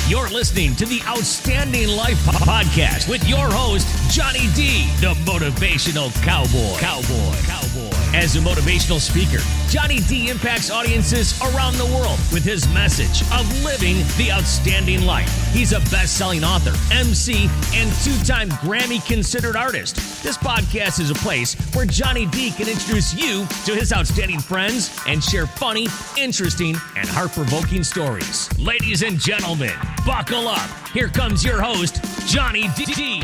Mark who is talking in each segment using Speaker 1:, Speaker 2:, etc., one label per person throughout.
Speaker 1: You're listening to the Outstanding Life Podcast with your host, Johnny D, the Motivational Cowboy. As a motivational speaker, Johnny D impacts audiences around the world with his message of living the outstanding life. He's a best-selling author, MC, and two-time Grammy-considered artist. This podcast is a place where Johnny D can introduce you to his outstanding friends and share funny, interesting, and heart-provoking stories. Ladies and gentlemen, buckle up. Here comes your host, Johnny D.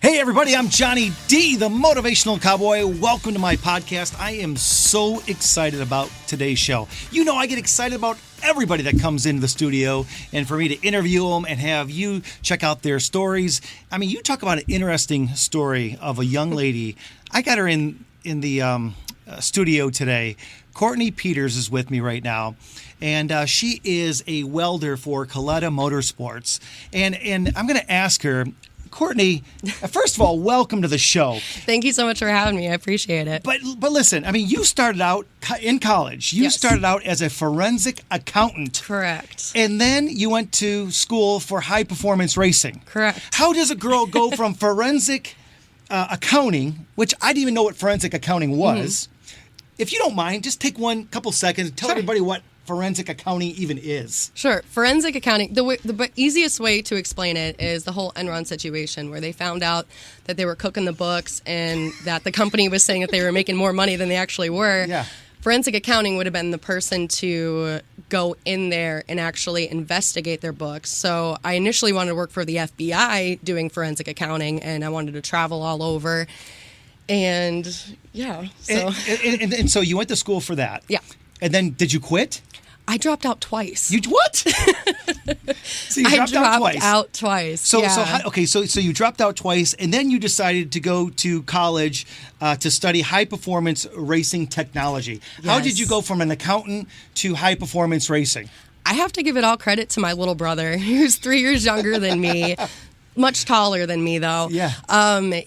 Speaker 2: Hey everybody, I'm Johnny D, the Motivational Cowboy. Welcome to my podcast. I am so excited about today's show. You know, I get excited about everybody that comes into the studio, and for me to interview them and have you check out their stories. I mean, you talk about an interesting story of a young lady. I got her in the studio today. Kourtney Peters is with me right now, and she is a welder for Kalitta Motorsports. And I'm going to ask her, Kourtney, first of all, welcome to the show.
Speaker 3: Thank you so much for having me. I appreciate it.
Speaker 2: But listen, I mean, you started out in college. You started out as a forensic accountant.
Speaker 3: Correct.
Speaker 2: And then you went to school for high-performance racing.
Speaker 3: Correct.
Speaker 2: How does a girl go from forensic accounting, which I didn't even know what forensic accounting was. If you don't mind, just take couple seconds, tell everybody what forensic accounting even is.
Speaker 3: Sure. Forensic accounting, the easiest way to explain it is the whole Enron situation where they found out that they were cooking the books and that the company was saying that they were making more money than they actually were.
Speaker 2: Yeah.
Speaker 3: Forensic accounting would have been the person to go in there and actually investigate their books. So I initially wanted to work for the FBI doing forensic accounting, and I wanted to travel all over. And yeah. So.
Speaker 2: And so you went to school for that.
Speaker 3: Yeah.
Speaker 2: And then did you quit?
Speaker 3: I dropped out twice.
Speaker 2: You what? So you dropped
Speaker 3: out twice.
Speaker 2: So you dropped out twice, and then you decided to go to college to study high performance racing technology. Yes. How did you go from an accountant to high performance racing?
Speaker 3: I have to give it all credit to my little brother, who's 3 years younger than me. Much taller than me, though.
Speaker 2: Yeah.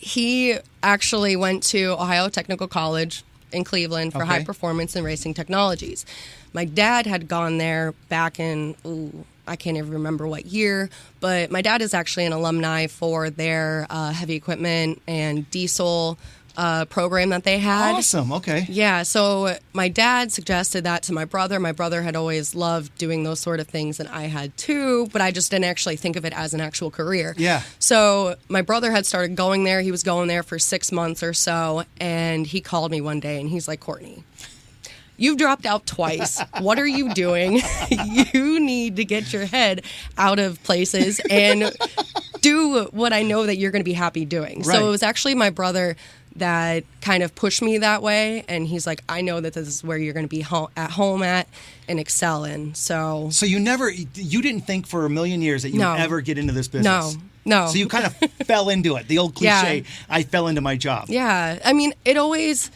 Speaker 3: He actually went to Ohio Technical College in Cleveland for high performance and racing technologies. My dad had gone there back in, I can't even remember what year, but my dad is actually an alumni for their heavy equipment and diesel program that they had.
Speaker 2: Awesome. Okay.
Speaker 3: Yeah. So my dad suggested that to my brother. My brother had always loved doing those sort of things, and I had too, but I just didn't actually think of it as an actual career.
Speaker 2: Yeah.
Speaker 3: So my brother had started going there. He was going there for 6 months or so, and he called me one day and he's like, Kourtney, you've dropped out twice. What are you doing? You need to get your head out of places and do what I know that you're going to be happy doing.
Speaker 2: Right.
Speaker 3: So it was actually my brother that kind of pushed me that way, and he's like, I know that this is where you're going to be at home at and excel in. So you
Speaker 2: didn't think for a million years that you would ever get into this business?
Speaker 3: No.
Speaker 2: So you kind of fell into it. The old cliche, I fell into my job.
Speaker 3: Yeah. I mean, it was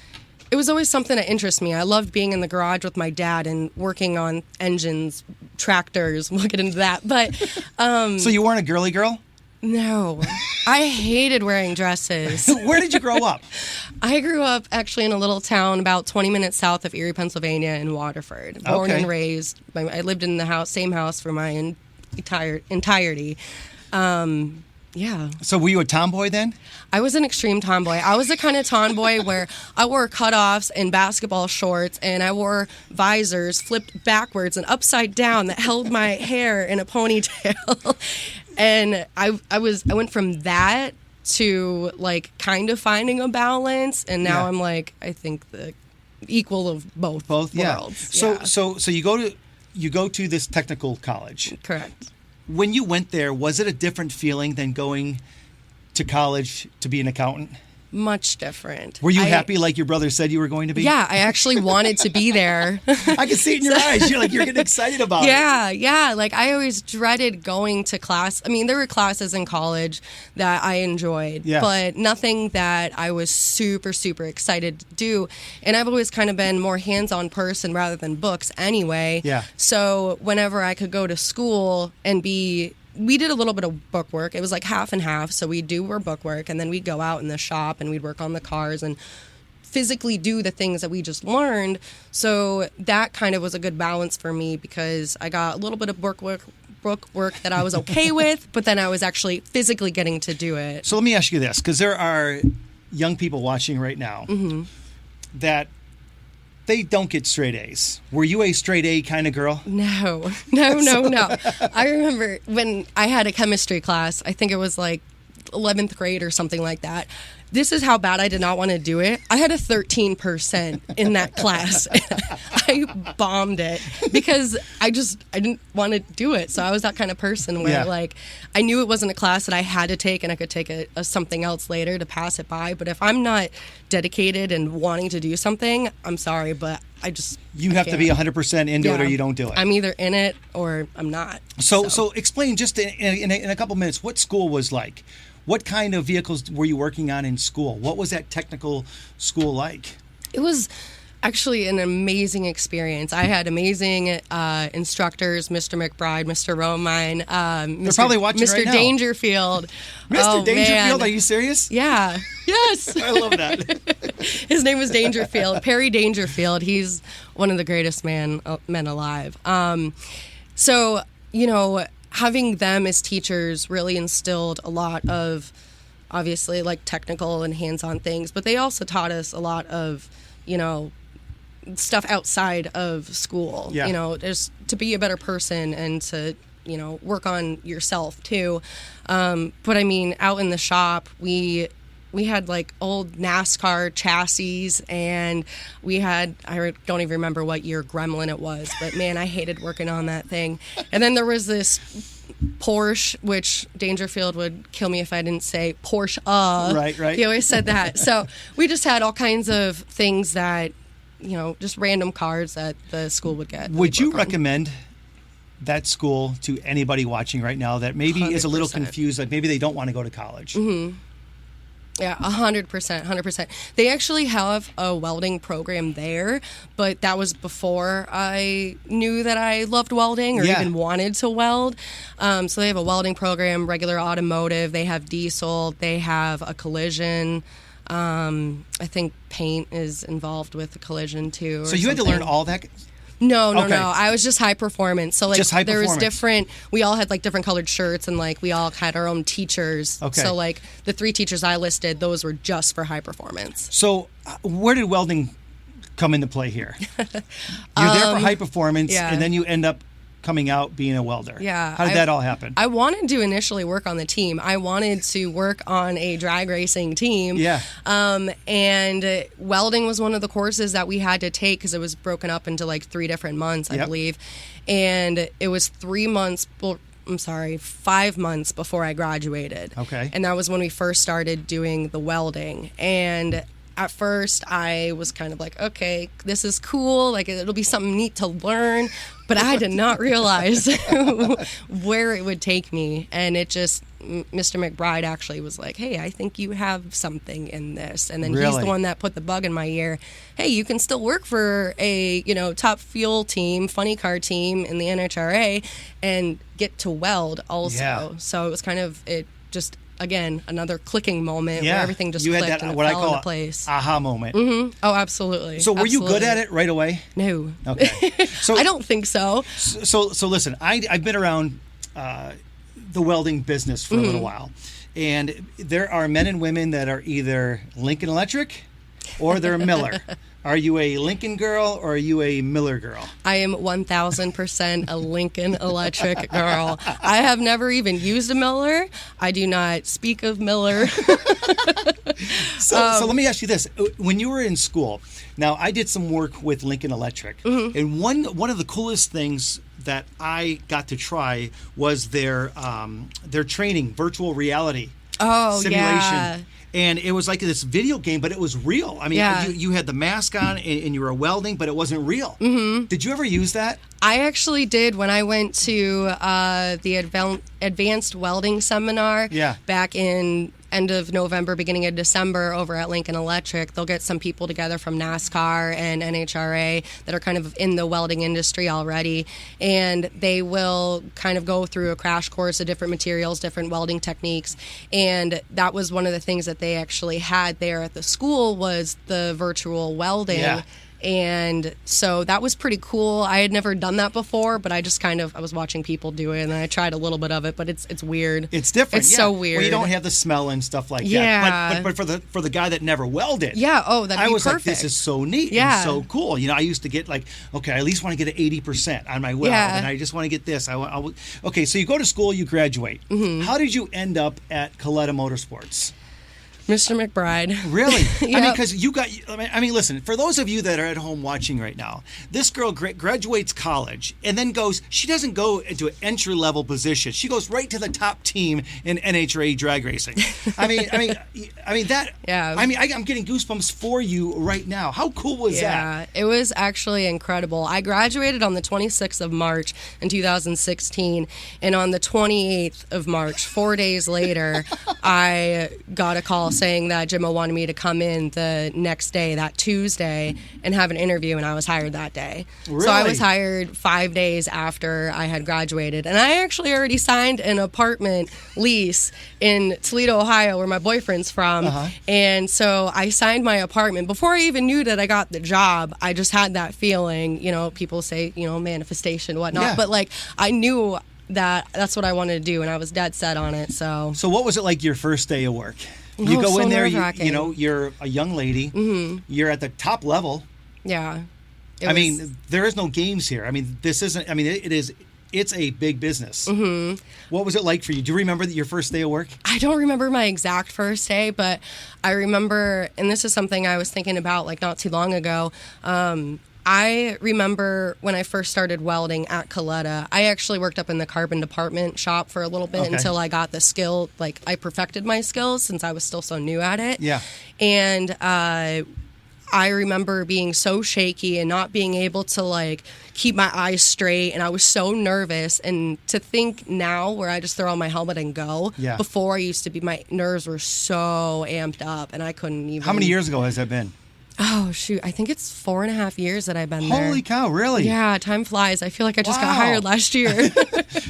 Speaker 3: always something that interests me. I loved being in the garage with my dad and working on engines, tractors. We'll get into that. But
Speaker 2: so you weren't a girly girl?
Speaker 3: No. I hated wearing dresses.
Speaker 2: Where did you grow up?
Speaker 3: I grew up actually in a little town about 20 minutes south of Erie, Pennsylvania, in Waterford. Born and raised. I lived in the same house for my entirety. Yeah.
Speaker 2: So were you a tomboy then?
Speaker 3: I was an extreme tomboy. I was the kind of tomboy where I wore cutoffs and basketball shorts, and I wore visors flipped backwards and upside down that held my hair in a ponytail. And I went from that to like kind of finding a balance, and now I'm like, I think the equal of both worlds.
Speaker 2: Yeah. So you go to this technical college.
Speaker 3: Correct.
Speaker 2: When you went there, was it a different feeling than going to college to be an accountant?
Speaker 3: Much different.
Speaker 2: Were you happy like your brother said you were going to be?
Speaker 3: Yeah, I actually wanted to be there.
Speaker 2: I can see it in your eyes. You're getting excited about it.
Speaker 3: Yeah. Like I always dreaded going to class. I mean, there were classes in college that I enjoyed, but nothing that I was super, super excited to do. And I've always kind of been more hands-on person rather than books anyway.
Speaker 2: Yeah.
Speaker 3: So whenever I could go to school and we did a little bit of book work. It was like half and half. So we'd do our book work, and then we'd go out in the shop and we'd work on the cars and physically do the things that we just learned. So that kind of was a good balance for me because I got a little bit of book work that I was okay with, but then I was actually physically getting to do it.
Speaker 2: So let me ask you this, because there are young people watching right now that they don't get straight A's. Were you a straight A kind of girl?
Speaker 3: No. I remember when I had a chemistry class, I think it was like 11th grade or something like that. This is how bad I did not want to do it. I had a 13% in that class. I bombed it because I didn't want to do it. So I was that kind of person where like I knew it wasn't a class that I had to take and I could take a something else later to pass it by. But if I'm not dedicated and wanting to do something, I'm sorry, but you
Speaker 2: have to be 100% into it or you don't do it.
Speaker 3: I'm either in it or I'm not.
Speaker 2: So explain just in a couple minutes what school was like. What kind of vehicles were you working on in school? What was that technical school like?
Speaker 3: It was actually an amazing experience. I had amazing instructors, Mr. McBride, Mr. Romine,
Speaker 2: They're probably watching
Speaker 3: Mr.
Speaker 2: right now.
Speaker 3: Dangerfield.
Speaker 2: Mr. Dangerfield, are you serious?
Speaker 3: Yeah. Yes.
Speaker 2: I love that.
Speaker 3: His name was Dangerfield, Perry Dangerfield. He's one of the greatest men alive. So, having them as teachers really instilled a lot of, obviously, like technical and hands-on things, but they also taught us a lot of, stuff outside of school.
Speaker 2: Yeah.
Speaker 3: Just to be a better person and to, work on yourself too. But I mean, out in the shop, we had like old NASCAR chassis, and I don't even remember what year Gremlin it was, but man, I hated working on that thing. And then there was this Porsche, which Dangerfield would kill me if I didn't say Porsche.
Speaker 2: Right.
Speaker 3: He always said that. So we just had all kinds of things that, just random cars that the school would get.
Speaker 2: Would you recommend that school to anybody watching right now that maybe 100%. Is a little confused, like maybe they don't want to go to college?
Speaker 3: Mm-hmm. Yeah, 100%. They actually have a welding program there, but that was before I knew that I loved welding or even wanted to weld. So they have a welding program, regular automotive. They have diesel. They have a collision. I think paint is involved with the collision too.
Speaker 2: So you had to learn all that?
Speaker 3: No. I was just high performance. So like there was different. We all had like different colored shirts, and like we all had our own teachers.
Speaker 2: Okay.
Speaker 3: So like the 3 teachers I listed, those were just for high performance.
Speaker 2: So where did welding come into play here? You're there for high performance, and then you end up coming out being a welder.
Speaker 3: Yeah.
Speaker 2: How did that all happen?
Speaker 3: I wanted to initially work on the team. I wanted to work on a drag racing team.
Speaker 2: Yeah.
Speaker 3: And welding was one of the courses that we had to take because it was broken up into like 3 different months, I believe. And it was 5 months before I graduated.
Speaker 2: Okay.
Speaker 3: And that was when we first started doing the welding. And at first, I was kind of like, okay, this is cool. Like, it'll be something neat to learn. But I did not realize where it would take me. And it just, Mr. McBride actually was like, hey, I think you have something in this. And then he's the one that put the bug in my ear. Hey, you can still work for a, top fuel team, funny car team in the NHRA and get to weld also.
Speaker 2: Yeah.
Speaker 3: So it was kind of, again, another clicking moment where everything just clicked and it
Speaker 2: what
Speaker 3: fell
Speaker 2: I call
Speaker 3: into place.
Speaker 2: Aha moment.
Speaker 3: Mm-hmm. Oh, absolutely.
Speaker 2: So were you good at it right away?
Speaker 3: No.
Speaker 2: Okay. So
Speaker 3: I don't think so.
Speaker 2: So listen, I've been around the welding business for a little while, and there are men and women that are either Lincoln Electric or they're Miller. Are you a Lincoln girl or are you a Miller girl?
Speaker 3: I am 1,000% a Lincoln Electric girl. I have never even used a Miller. I do not speak of Miller.
Speaker 2: So let me ask you this. When you were in school, now I did some work with Lincoln Electric, and one of the coolest things that I got to try was their training, virtual reality simulation.
Speaker 3: Yeah.
Speaker 2: And it was like this video game, but it was real. I mean, you had the mask on and you were welding, but it wasn't real. Mm-hmm. Did you ever use that?
Speaker 3: I actually did when I went to the advanced welding seminar back in end of November, beginning of December over at Lincoln Electric. They'll get some people together from NASCAR and NHRA that are kind of in the welding industry already, and they will kind of go through a crash course of different materials, different welding techniques. And that was one of the things that they actually had there at the school was the virtual welding.
Speaker 2: Yeah.
Speaker 3: And so that was pretty cool. I had never done that before, but I just I was watching people do it, and I tried a little bit of it, but it's weird.
Speaker 2: It's different.
Speaker 3: It's so weird.
Speaker 2: Well, you don't have the smell and stuff like
Speaker 3: Yeah.
Speaker 2: that. But for the guy that never welded,
Speaker 3: Yeah, oh, that'd
Speaker 2: I
Speaker 3: be
Speaker 2: was
Speaker 3: perfect.
Speaker 2: like, this is so neat
Speaker 3: Yeah.
Speaker 2: and so cool. You know, I used to get like, okay, I at least want to get an 80% on my weld,
Speaker 3: Yeah.
Speaker 2: and I just want to get this. Okay, so you go to school, you graduate.
Speaker 3: Mm-hmm.
Speaker 2: How did you end up at Kalitta Motorsports?
Speaker 3: Mr. McBride.
Speaker 2: Really? I mean,
Speaker 3: Yep.
Speaker 2: because you got, I mean, listen, for those of you that are at home watching right now, this girl graduates college and then she doesn't go into an entry-level position. She goes right to the top team in NHRA drag racing. I mean that,
Speaker 3: Yeah.
Speaker 2: I mean, I'm getting goosebumps for you right now. How cool was that?
Speaker 3: Yeah, it was actually incredible. I graduated on the 26th of March in 2016, and on the 28th of March, 4 days later, I got a call saying that Jimmo wanted me to come in the next day, that Tuesday, and have an interview, and I was hired that day.
Speaker 2: Really?
Speaker 3: So I was hired 5 days after I had graduated, and I actually already signed an apartment lease in Toledo, Ohio, where my boyfriend's from. And so I signed my apartment before I even knew that I got the job. I just had that feeling, you know, people say, you know, manifestation, whatnot.
Speaker 2: Yeah.
Speaker 3: But like, I knew that that's what I wanted to do, and I was dead set on it. So
Speaker 2: what was it like your first day of work? You
Speaker 3: Oh,
Speaker 2: go
Speaker 3: so
Speaker 2: in there,
Speaker 3: nerve-wracking.
Speaker 2: you know, you're a young lady. Mm-hmm. You're at the top level.
Speaker 3: yeah.
Speaker 2: I mean, there is no games here. I mean, this isn't, I mean, it's a big business. Mm-hmm. What was it like for you? Do you remember your first day of work?
Speaker 3: I don't remember my exact first day, but I remember, and this is something I was thinking about like not too long ago. I remember when I first started welding at Kalitta, I actually worked up in the carbon department shop for a little bit until I got the skill, like I perfected my skills since I was still so new at it.
Speaker 2: Yeah.
Speaker 3: And I remember being so shaky and not being able to like keep my eyes straight, and I was so nervous. And to think now where I just throw on my helmet and go,
Speaker 2: Yeah.
Speaker 3: before I used to be, my nerves were so amped up and I couldn't even.
Speaker 2: How many years ago has that been?
Speaker 3: Oh shoot, I think it's 4.5 years that I've been there.
Speaker 2: Holy cow, really?
Speaker 3: Yeah, time flies. I feel like I just got
Speaker 2: Wow.
Speaker 3: hired last year.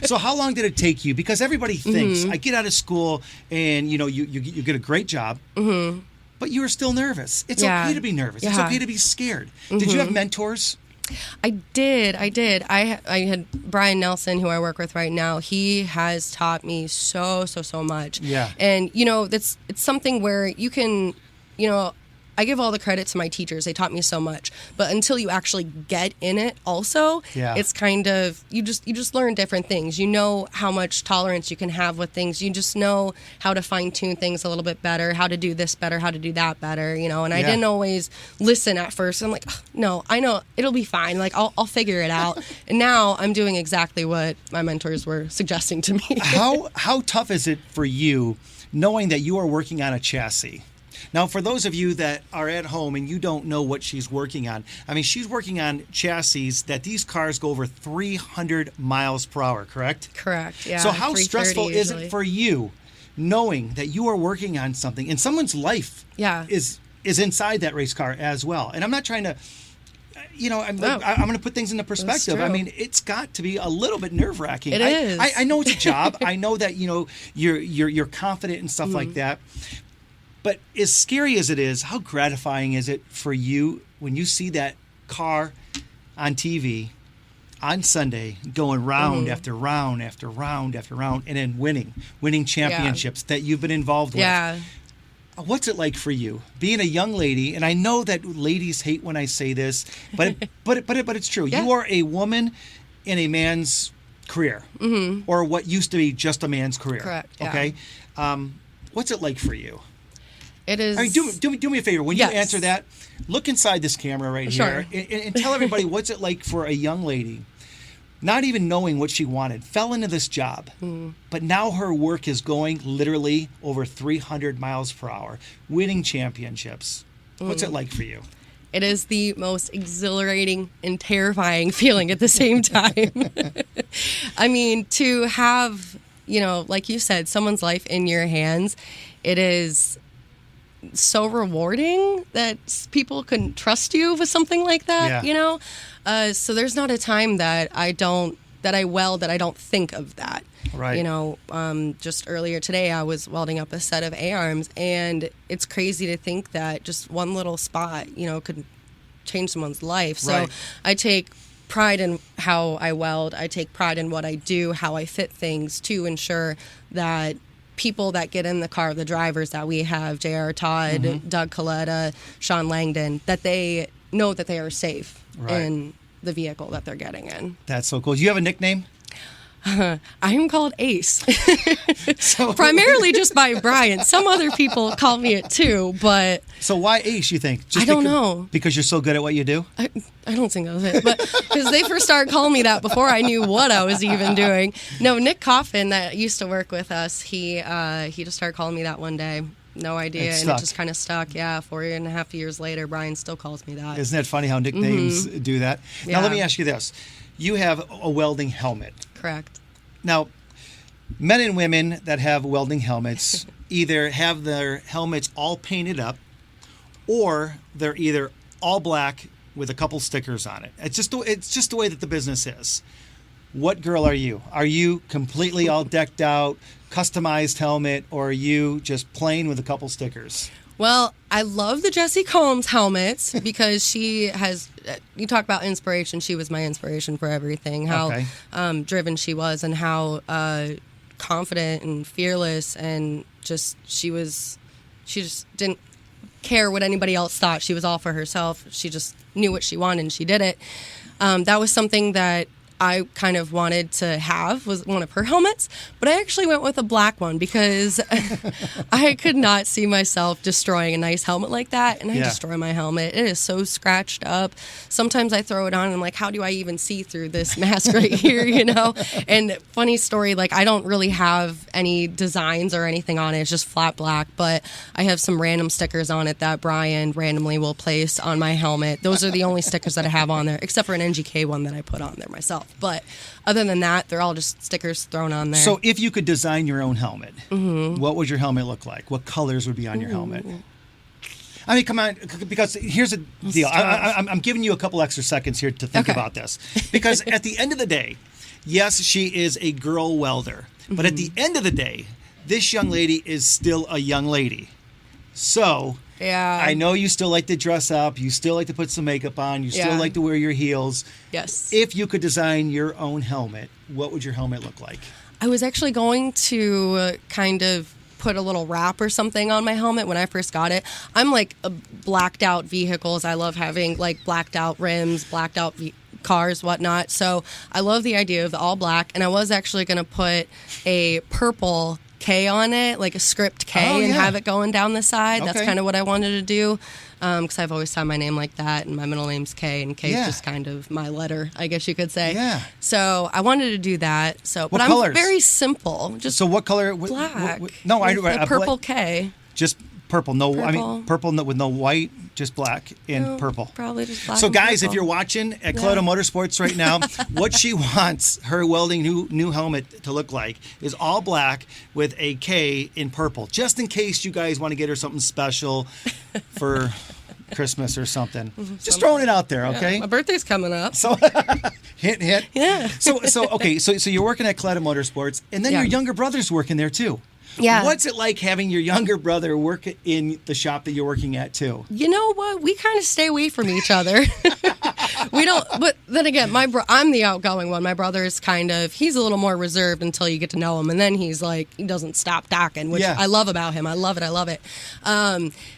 Speaker 2: So how long did it take you? Because everybody thinks, I get out of school and, you know, you get a great job, but you were still nervous. It's
Speaker 3: Yeah.
Speaker 2: okay to be nervous. It's
Speaker 3: Yeah.
Speaker 2: okay to be scared. Did you have mentors?
Speaker 3: I did. I had Brian Nelson, who I work with right now. He has taught me so much.
Speaker 2: Yeah.
Speaker 3: And, you know, it's something where you can, you know, I give all the credit to my teachers. They taught me so much. But until you actually get in it also,
Speaker 2: Yeah.
Speaker 3: it's kind of, you just learn different things. You know how much tolerance you can have with things. You just know how to fine tune things a little bit better, how to do this better, how to do that better, you know. And I
Speaker 2: Yeah.
Speaker 3: didn't always listen at first. I'm like, "Ugh, no, I know it'll be fine. Like I'll figure it out." And now I'm doing exactly what my mentors were suggesting to me.
Speaker 2: How tough is it for you knowing that you are working on a chassis? Now, for those of you that are at home and you don't know what she's working on, I mean, she's working on chassis that these cars go over 300 miles per hour, correct?
Speaker 3: Correct. Yeah.
Speaker 2: So how
Speaker 3: 330
Speaker 2: stressful is
Speaker 3: usually.
Speaker 2: it for you knowing that you are working on something and someone's life
Speaker 3: Yeah.
Speaker 2: is inside that race car as well? And I'm not trying to, you know, I'm going to put things into perspective.
Speaker 3: true.
Speaker 2: I mean, it's got to be a little bit nerve-wracking.
Speaker 3: It is.
Speaker 2: I know it's a job. I know that, you know, you're confident and stuff like that. But as scary as it is, how gratifying is it for you when you see that car on TV on Sunday going round after round after round after round and then winning championships that you've been involved with?
Speaker 3: Yeah.
Speaker 2: What's it like for you being a young lady? And I know that ladies hate when I say this, but it's true.
Speaker 3: Yeah.
Speaker 2: You are a woman in a man's career, or what used to be just a man's career.
Speaker 3: Correct, yeah.
Speaker 2: Okay. What's it like for you?
Speaker 3: It is.
Speaker 2: I mean, do me a favor. When
Speaker 3: Yes.
Speaker 2: you answer that, look inside this camera right
Speaker 3: Sure.
Speaker 2: here and tell everybody what's it like for a young lady, not even knowing what she wanted, fell into this job, but now her work is going literally over 300 miles per hour, winning championships. What's it like for you?
Speaker 3: It is the most exhilarating and terrifying feeling at the same time. I mean, to have, you know, like you said, someone's life in your hands it is so rewarding that people can trust you with something like that, you know? So there's not a time that I don't think of that.
Speaker 2: Right.
Speaker 3: You know, just earlier today I was welding up a set of A-arms, and it's crazy to think that just one little spot, you know, could change someone's life. So I take pride in how I weld. I take pride in what I do, how I fit things to ensure that people that get in the car, the drivers that we have, J.R. Todd, Doug Kalitta, Sean Langdon, that they know that they are safe in the vehicle that they're getting in.
Speaker 2: That's so cool. Do you have a nickname?
Speaker 3: I am called Ace. Primarily just by Brian. Some other people call me it too, but...
Speaker 2: So why Ace, you think? Just
Speaker 3: I don't know.
Speaker 2: Because you're so good at what you do?
Speaker 3: I don't think that was it. But because they first started calling me that before I knew what I was even doing. No, Nick Coffin that used to work with us, he just started calling me that one day. No idea, and it just kind of stuck. Yeah, 4.5 years later, Brian still calls me that.
Speaker 2: Isn't that funny how nicknames do that? Now, let me ask you this. You have a welding helmet.
Speaker 3: Correct.
Speaker 2: Now, men and women that have welding helmets either have their helmets all painted up, or they're either all black with a couple stickers on it. It's just the way that the business is. What girl are you? Are you completely all decked out, customized helmet, or are you just plain with a couple stickers?
Speaker 3: Well, I love the Jessie Combs helmets because she has, you talk about inspiration, she was my inspiration for everything, how driven she was and how confident and fearless, and just she just didn't care what anybody else thought. She was all for herself. She just knew what she wanted and she did it. That was something that I kind of wanted to have, was one of her helmets, but I actually went with a black one because I could not see myself destroying a nice helmet like that, and I destroy my helmet. It is so scratched up. Sometimes I throw it on and I'm like, how do I even see through this mask right here, you know? And funny story, like I don't really have any designs or anything on it. It's just flat black, but I have some random stickers on it that Brian randomly will place on my helmet. Those are the only stickers that I have on there, except for an NGK one that I put on there myself. But other than that, they're all just stickers thrown on there.
Speaker 2: So if you could design your own helmet, what would your helmet look like? What colors would be on your helmet? I mean, come on, because here's the deal. I'm giving you a couple extra seconds here to think about this. Because at the end of the day, yes, she is a girl welder. But at the end of the day, this young lady is still a young lady. So... yeah, I know you still like to dress up. You still like to put some makeup on. You still like to wear your heels.
Speaker 3: Yes.
Speaker 2: If you could design your own helmet, what would your helmet look like?
Speaker 3: I was actually going to kind of put a little wrap or something on my helmet when I first got it. I'm like blacked out vehicles. I love having like blacked out rims, blacked out cars, whatnot. So I love the idea of the all black. And I was actually going to put a purple K on it, like a script K, and have it going down the side. That's kind of what I wanted to do, because I've always signed my name like that, and my middle name's K, and K is just kind of my letter, I guess you could say. Yeah. So I wanted to do that. So,
Speaker 2: what
Speaker 3: but
Speaker 2: colors?
Speaker 3: I'm very simple. Just
Speaker 2: so what color?
Speaker 3: Black.
Speaker 2: No,
Speaker 3: a purple K.
Speaker 2: Just purple. No,
Speaker 3: purple.
Speaker 2: I mean purple with no white, just black and purple.
Speaker 3: Probably just black.
Speaker 2: So
Speaker 3: and
Speaker 2: guys,
Speaker 3: purple.
Speaker 2: if you're watching at Kalitta Motorsports right now, what she wants her welding new helmet to look like is all black with a K in purple, just in case you guys want to get her something special for Christmas or something. Just throwing it out there, okay?
Speaker 3: My birthday's coming up.
Speaker 2: So hint. Yeah. So okay, so you're working at Kalitta Motorsports, and then your younger brother's working there too.
Speaker 3: Yeah.
Speaker 2: What's it like having your younger brother work in the shop that you're working at too?
Speaker 3: You know what? We kind of stay away from each other. We don't. But then again, I'm the outgoing one. My brother is he's a little more reserved until you get to know him, and then he's like, he doesn't stop talking, which I love about him. I love it.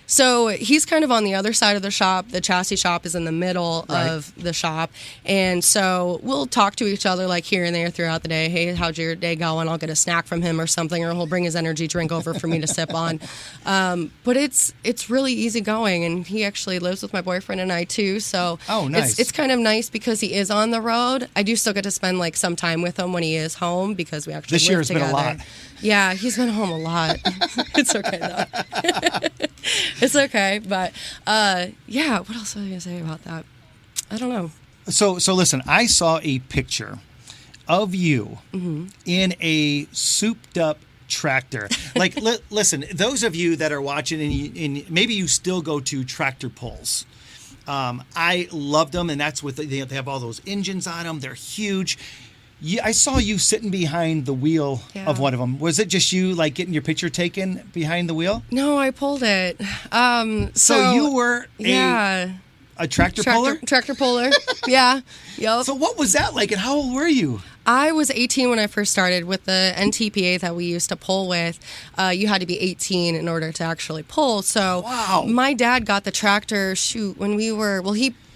Speaker 3: So he's kind of on the other side of the shop. The chassis shop is in the middle of the shop, and so we'll talk to each other like here and there throughout the day. Hey, how's your day going? I'll get a snack from him or something, or he'll bring his energy drink over for me to sip on. But it's really easy going, and he actually lives with my boyfriend and I too. So
Speaker 2: nice.
Speaker 3: It's kind of nice because he is on the road. I do still get to spend like some time with him when he is home because we actually
Speaker 2: this
Speaker 3: live
Speaker 2: year has
Speaker 3: together.
Speaker 2: been a lot.
Speaker 3: Yeah, he's been home a lot. It's okay though. It's okay, but what else was I gonna say about that? I don't know.
Speaker 2: So listen, I saw a picture of you in a souped up tractor. Like, listen, those of you that are watching and maybe you still go to tractor pulls. I loved them, and that's what they have all those engines on them. They're huge. I saw you sitting behind the wheel of one of them. Was it just you, like, getting your picture taken behind the wheel?
Speaker 3: No, I pulled it.
Speaker 2: So you were a tractor puller?
Speaker 3: Tractor puller. Yeah. Yep.
Speaker 2: So what was that like, and how old were you?
Speaker 3: I was 18 when I first started with the NTPA that we used to pull with. You had to be 18 in order to actually pull. So my dad got the tractor, when we were,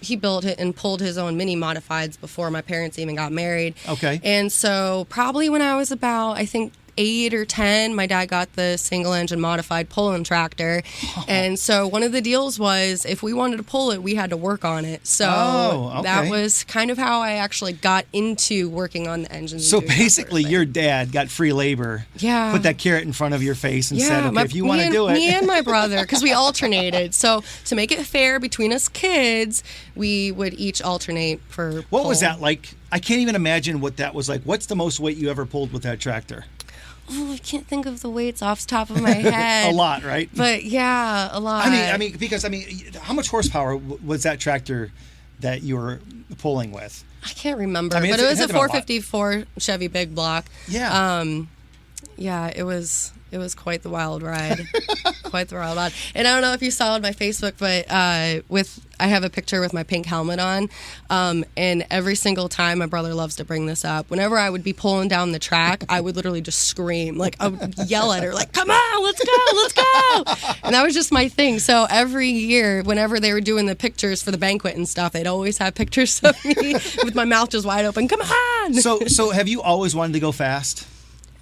Speaker 3: he built it and pulled his own mini modifieds before my parents even got married.
Speaker 2: Okay.
Speaker 3: And so probably when I was about, I think, 8 or 10, my dad got the single engine modified pulling tractor. And so one of the deals was if we wanted to pull it, we had to work on it. So that was kind of how I actually got into working on the engines.
Speaker 2: So basically your dad got free labor.
Speaker 3: Yeah.
Speaker 2: Put that carrot in front of your face and said, okay, if you want to do it.
Speaker 3: Me and my brother, because we alternated. So to make it fair between us kids, we would each alternate for
Speaker 2: What was that like? I can't even imagine what that was like. What's the most weight you ever pulled with that tractor?
Speaker 3: Oh, I can't think of the weights off the top of my head.
Speaker 2: A lot, right?
Speaker 3: But yeah, a lot.
Speaker 2: Because how much horsepower was that tractor that you were pulling with?
Speaker 3: I can't remember, but it was a 454 Chevy Big Block.
Speaker 2: Yeah.
Speaker 3: Yeah, it was quite the wild ride. Quite the wild ride. And I don't know if you saw on my Facebook, but I have a picture with my pink helmet on. And every single time, my brother loves to bring this up, whenever I would be pulling down the track, I would literally just scream. Like, I would yell at her, like, come on, let's go. And that was just my thing. So every year, whenever they were doing the pictures for the banquet and stuff, they'd always have pictures of me with my mouth just wide open. Come on.
Speaker 2: So have you always wanted to go fast?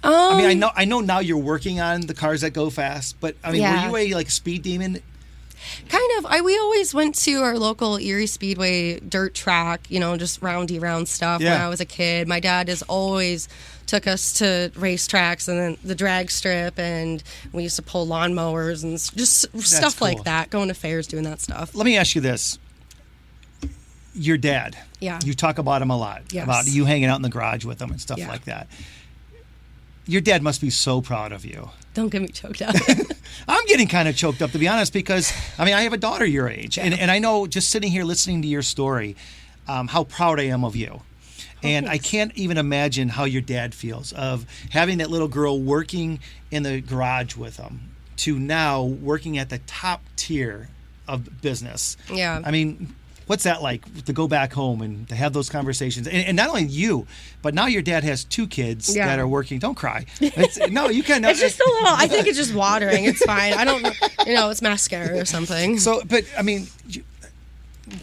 Speaker 2: I know now you're working on the cars that go fast, but were you a speed demon?
Speaker 3: Kind of. We always went to our local Erie Speedway dirt track, just roundy round stuff when I was a kid. My dad has always took us to racetracks and then the drag strip, and we used to pull lawnmowers and just stuff like that, going to fairs, doing that stuff.
Speaker 2: Let me ask you this. Your dad.
Speaker 3: Yeah.
Speaker 2: You talk about him a lot, about you hanging out in the garage with him and stuff like that. Your dad must be so proud of you.
Speaker 3: Don't get me choked up.
Speaker 2: I'm getting kind of choked up, to be honest, because, I have a daughter your age. And I know just sitting here listening to your story, how proud I am of you. And I can't even imagine how your dad feels of having that little girl working in the garage with him to now working at the top tier of business.
Speaker 3: Yeah.
Speaker 2: What's that like to go back home and to have those conversations? And not only you, but now your dad has 2 kids that are working. Don't cry. No, you can't.
Speaker 3: It's just a little, I think it's just watering. It's fine. I don't, it's mascara or something.
Speaker 2: So, but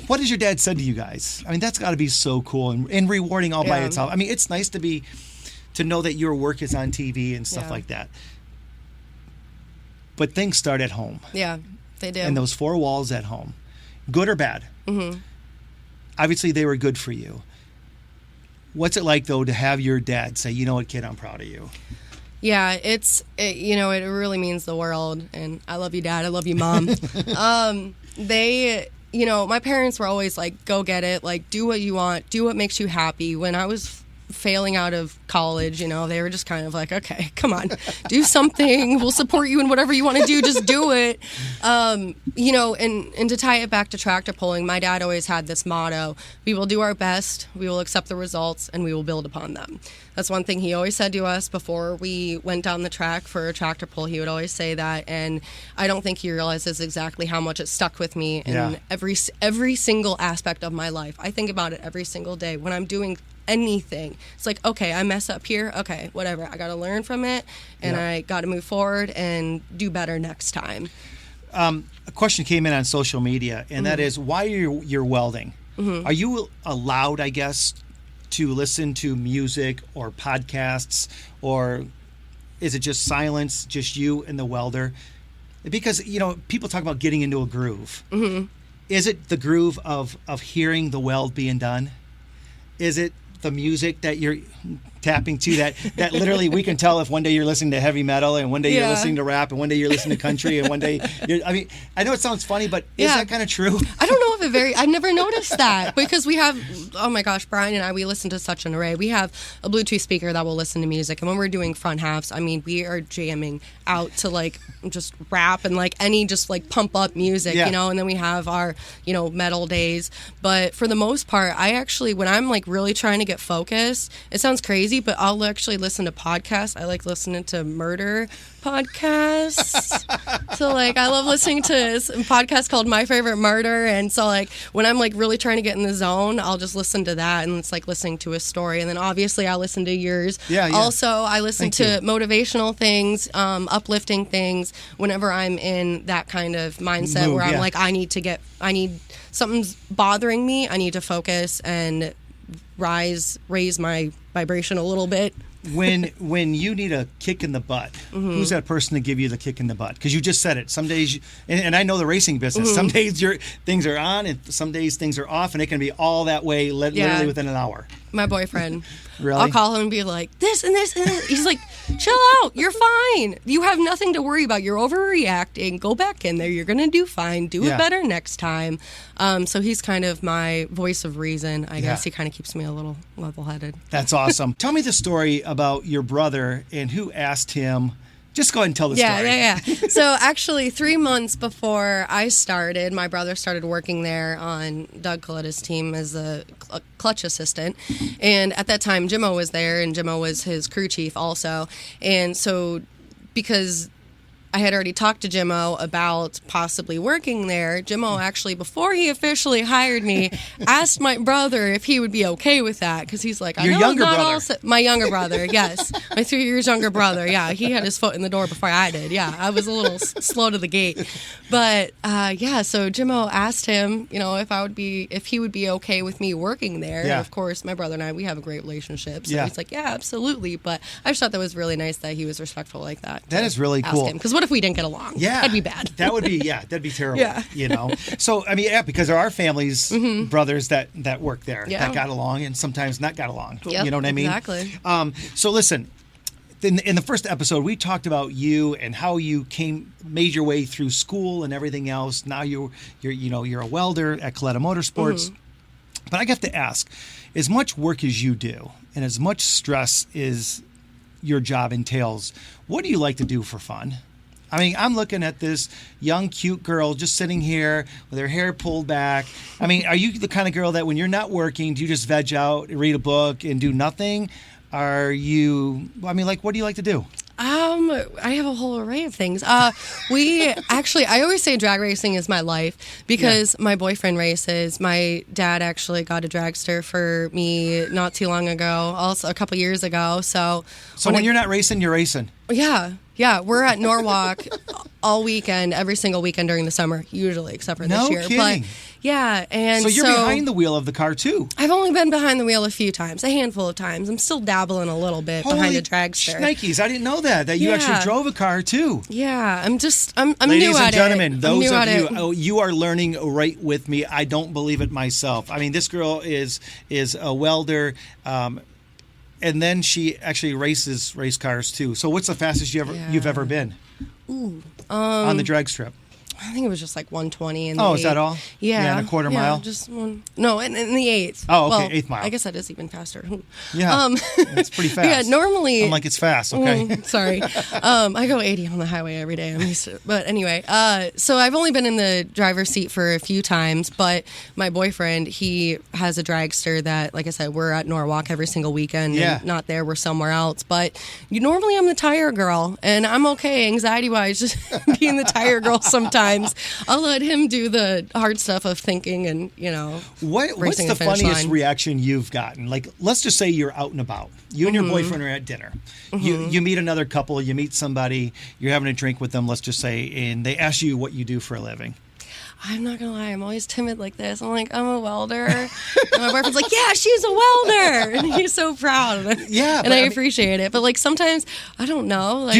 Speaker 2: what has your dad said to you guys? That's got to be so cool and rewarding all by itself. It's nice to know that your work is on TV and stuff like that. But things start at home. Yeah, they do. And those 4 walls at home, good or bad. Mm-hmm. Obviously, they were good for you. What's it like, though, to have your dad say, you know what, kid, I'm proud of you? Yeah, it really means the world. And I love you, Dad. I love you, Mom. My parents were always like, go get it. Like, do what you want. Do what makes you happy. When I was failing out of college, they were just kind of like, okay, come on, do something. We'll support you in whatever you want to do. Just do it. And to tie it back to tractor pulling, my dad always had this motto: we will do our best, we will accept the results, and we will build upon them. That's one thing he always said to us before we went down the track for a tractor pull. He would always say that, and I don't think he realizes exactly how much it stuck with me in every single aspect of my life. I think about it every single day when I'm doing anything. It's like, okay, I mess up here. Okay, whatever. I got to learn from it, and I got to move forward and do better next time. A question came in on social media, and that is, why you're welding? Mm-hmm. Are you allowed, I guess, to listen to music or podcasts, or is it just silence, just you and the welder? Because, people talk about getting into a groove. Mm-hmm. Is it the groove of hearing the weld being done? Is it the music that you're tapping to that literally we can tell if one day you're listening to heavy metal and one day you're listening to rap and one day you're listening to country and one day I know it sounds funny, but is that kind of true? I don't know if
Speaker 3: I've never noticed that because we have, oh my gosh, Brian and I, we listen to such an array. We have a Bluetooth speaker that will listen to music. And when we're doing front halves, I mean, we are jamming out to like just rap and like any just like pump up music, you know, and then we have our, you know, metal days. But for the most part, I actually, when I'm like really trying to get focused, it sounds crazy, but I'll actually listen to podcasts. I like listening to murder podcasts. So like I love listening to a podcast called My Favorite Murder, and so like when I'm like really trying to get in the zone, I'll just listen to that, and it's like listening to a story. And then obviously I listen to yours. Also I listen to motivational things, uplifting things whenever I'm in that kind of mindset where I'm like I need something's bothering me, I need to focus and raise my vibration a little bit.
Speaker 2: When you need a kick in the butt, who's that person to give you the kick in the butt? Because you just said it. Some days, and I know the racing business. Some days things are on, and some days things are off, and it can be all that way literally within an hour.
Speaker 3: My boyfriend.
Speaker 2: Really?
Speaker 3: I'll call him and be like, this and this and this. He's like, chill out. You're fine. You have nothing to worry about. You're overreacting. Go back in there. You're going to do fine. Do it better next time. So he's kind of my voice of reason. I guess he kind of keeps me a little level-headed.
Speaker 2: That's awesome. Tell me the story about your brother and who asked him. Just go ahead and tell the story.
Speaker 3: Yeah. So actually 3 months before I started, my brother started working there on Doug Kalitta's team as a clutch assistant. And at that time, Jimmo was there, and Jimmo was his crew chief also. And so because I had already talked to Jimmo about possibly working there, Jimmo actually, before he officially hired me, asked my brother if he would be okay with that, because he's like,
Speaker 2: Your younger brother.
Speaker 3: My younger brother, yes. My 3 years younger brother, yeah. He had his foot in the door before I did, yeah. I was a little slow to the gate. But, so Jimmo asked him, you know, if he would be okay with me working there.
Speaker 2: Yeah.
Speaker 3: And of course, my brother and I, we have a great relationship. So he's like, yeah, absolutely. But I just thought that was really nice that he was respectful like that.
Speaker 2: That is really cool.
Speaker 3: Because what if we didn't get along?
Speaker 2: Yeah.
Speaker 3: That'd be bad.
Speaker 2: That'd be terrible.
Speaker 3: Yeah.
Speaker 2: You know? So, I mean, because there are families, brothers that work there that got along and sometimes not got along.
Speaker 3: Yep,
Speaker 2: you know what I mean?
Speaker 3: Exactly.
Speaker 2: So listen, in the first episode, we talked about you and how you made your way through school and everything else. Now you're a welder at Kalitta Motorsports. But I have to ask, as much work as you do and as much stress as your job entails, what do you like to do for fun? I mean, I'm looking at this young, cute girl just sitting here with her hair pulled back. I mean, are you the kind of girl that when you're not working, do you just veg out, read a book, and do nothing? What do you like to do?
Speaker 3: I have a whole array of things. I always say drag racing is my life because my boyfriend races. My dad actually got a dragster for me not too long ago, also a couple years ago. So
Speaker 2: when you're not racing, you're racing.
Speaker 3: Yeah, we're at Norwalk all weekend, every single weekend during the summer, usually, except for this year.
Speaker 2: No kidding.
Speaker 3: But yeah, and
Speaker 2: so you're behind the wheel of the car too.
Speaker 3: I've only been behind the wheel a few times, a handful of times. I'm still dabbling a little bit behind a dragster.
Speaker 2: Shnikes, I didn't know that you actually drove a car too.
Speaker 3: Yeah, I'm new at it.
Speaker 2: Ladies and gentlemen, those of you, you are learning right with me. I don't believe it myself. I mean, this girl is a welder. And then she actually races race cars too. So what's the fastest you've ever been? On the drag strip?
Speaker 3: I think it was just like 120 in
Speaker 2: the
Speaker 3: eighth.
Speaker 2: Is that all?
Speaker 3: Yeah.
Speaker 2: And a quarter mile?
Speaker 3: Just one. No, in the eighth.
Speaker 2: Oh, okay, eighth mile.
Speaker 3: I guess that is even faster.
Speaker 2: Yeah, it's pretty fast.
Speaker 3: Yeah, normally.
Speaker 2: I'm like, it's fast, okay?
Speaker 3: Sorry. I go 80 on the highway every day. I'm used to it. But anyway, so I've only been in the driver's seat for a few times, but my boyfriend, he has a dragster that, like I said, we're at Norwalk every single weekend.
Speaker 2: Yeah.
Speaker 3: And not there, we're somewhere else. But normally I'm the tire girl, and I'm okay anxiety-wise just being the tire girl sometimes. I'll let him do the hard stuff of thinking and,
Speaker 2: what's the funniest reaction you've gotten? Like, let's just say you're out and about. You and your boyfriend are at dinner. You meet another couple, you meet somebody, you're having a drink with them, let's just say, and they ask you what you do for a living.
Speaker 3: I'm not gonna lie, I'm always timid like this. I'm like, I'm a welder. And my boyfriend's like, yeah, she's a welder. And he's so proud.
Speaker 2: Yeah.
Speaker 3: And I appreciate it. But like sometimes, I don't know. Like,